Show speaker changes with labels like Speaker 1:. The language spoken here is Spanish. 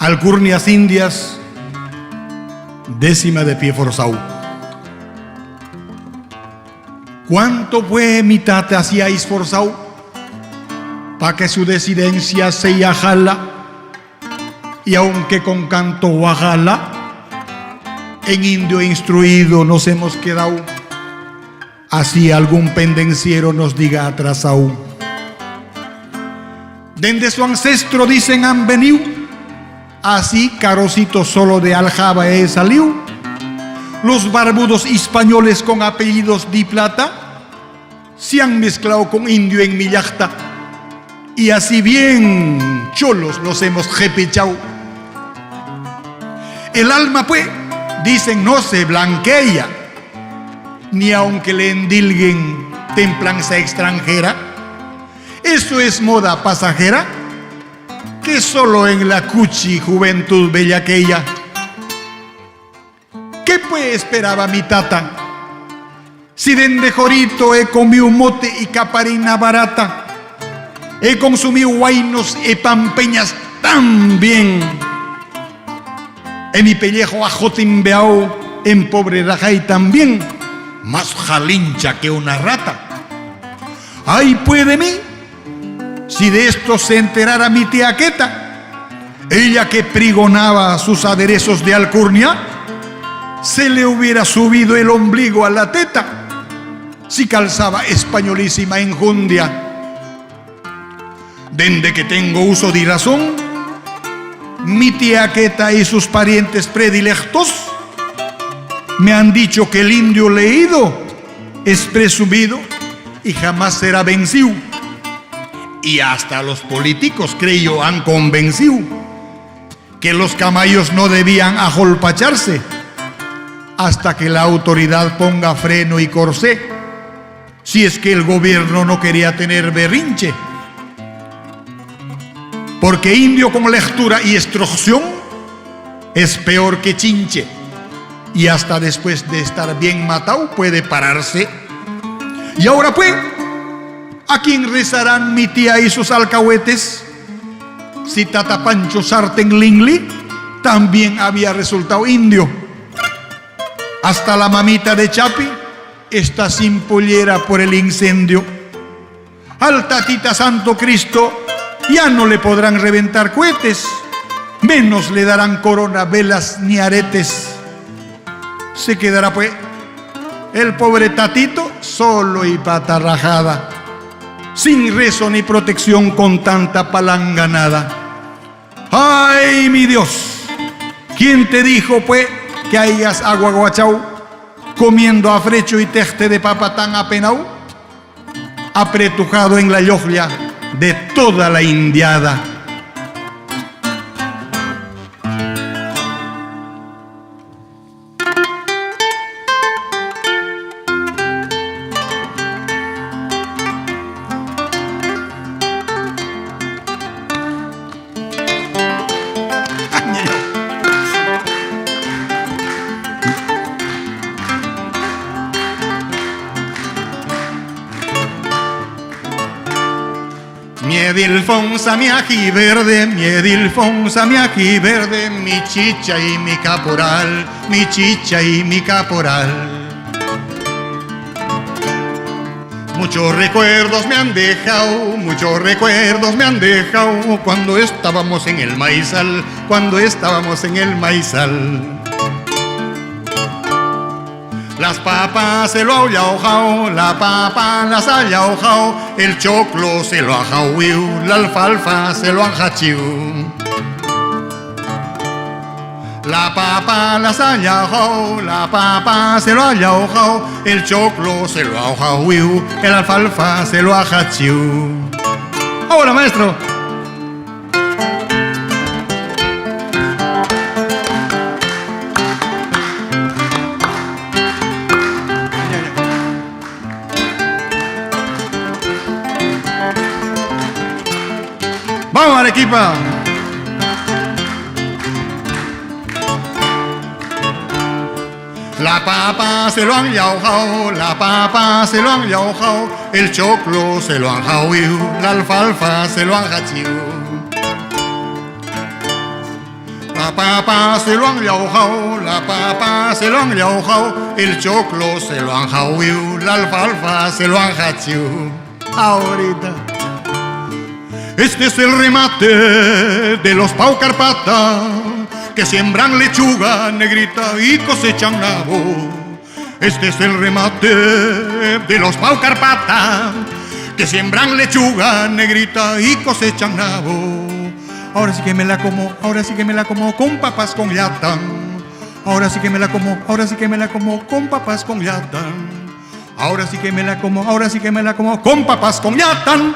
Speaker 1: Alcurnias indias, décima de pie forzado. ¿Cuánto fue mi tata hacía esforzado para que su desidencia se yajala? Y aunque con canto guajala, en indio instruido nos hemos quedado. Así algún pendenciero nos diga atrasado. Dende su ancestro dicen han venido, así carocito solo de aljaba he salido. Los barbudos españoles con apellidos de plata se han mezclado con indio en mi yachta, y así bien cholos los hemos repechado. El alma pues, dicen, no se blanquea, ni aunque le endilguen templanza extranjera. Eso es moda pasajera, que solo en la cuchi juventud bellaqueya. ¿Qué pues esperaba mi tata? Si dende jorito he comido mote y caparina barata, he consumido guainos y pampeñas también. En mi pellejo ajotimbeao en pobre rajay también, más jalincha que una rata. Ay, puede mí, si de esto se enterara mi tía Queta, ella que prigonaba sus aderezos de alcurnia, se le hubiera subido el ombligo a la teta si calzaba españolísima enjundia. Dende que tengo uso de razón, mi tía Queta y sus parientes predilectos me han dicho que el indio leído es presumido y jamás será vencido. Y hasta los políticos, creo, han convencido que los camayos no debían ajolpacharse hasta que la autoridad ponga freno y corsé, si es que el gobierno no quería tener berrinche. Porque indio con lectura y instrucción es peor que chinche, y hasta después de estar bien matado puede pararse. Y ahora pues, ¿a quién rezarán mi tía y sus alcahuetes? Si Tata Pancho Sarten Lingli también había resultado indio. Hasta la mamita de Chapi está sin pollera por el incendio. Al Tatita Santo Cristo ya no le podrán reventar cohetes, menos le darán corona, velas ni aretes. Se quedará pues el pobre Tatito solo y pata rajada, sin rezo ni protección con tanta palanganada. ¡Ay, mi Dios! ¿Quién te dijo pues que hayas aguaguachao comiendo afrecho y teje de papa tan apenao, apretujado en la yoglia de toda la indiada? Miedilfonsa mi ají verde, miedilfonsa mi ají verde, mi chicha y mi caporal, mi chicha y mi caporal. Muchos recuerdos me han dejado, muchos recuerdos me han dejado cuando estábamos en el maizal, cuando estábamos en el maizal. Las papas se lo ha yaujao, la papa las ha yaujao, el choclo se lo ha jauiu, la alfalfa se lo ha jachiu. La papa las ha yaujao, la papa se lo ha yaujao, el choclo se lo ha jauiu, el alfalfa se lo ha jachiu. ¡Hola, maestro! ¡Vamos, Arequipa! La papa se lo han yaujao, la papa se lo han yaujao, el choclo se lo han jauiu, la alfalfa se lo han jachiu. La papa se lo han liaujao, la papa se lo han liaujao, el choclo se lo han jauiu, la alfalfa se lo han jachiu. Ahorita. Este es el remate de los Pau Carpata, que siembran lechuga negrita y cosechan nabo. Este es el remate de los Pau Carpata, que siembran lechuga negrita y cosechan nabo. Ahora sí que me la como, ahora sí que me la como con papas con yatán. Ahora sí que me la como, ahora sí que me la como con papas con yatán. Ahora sí que me la como, ahora sí que me la como con papas con yatán.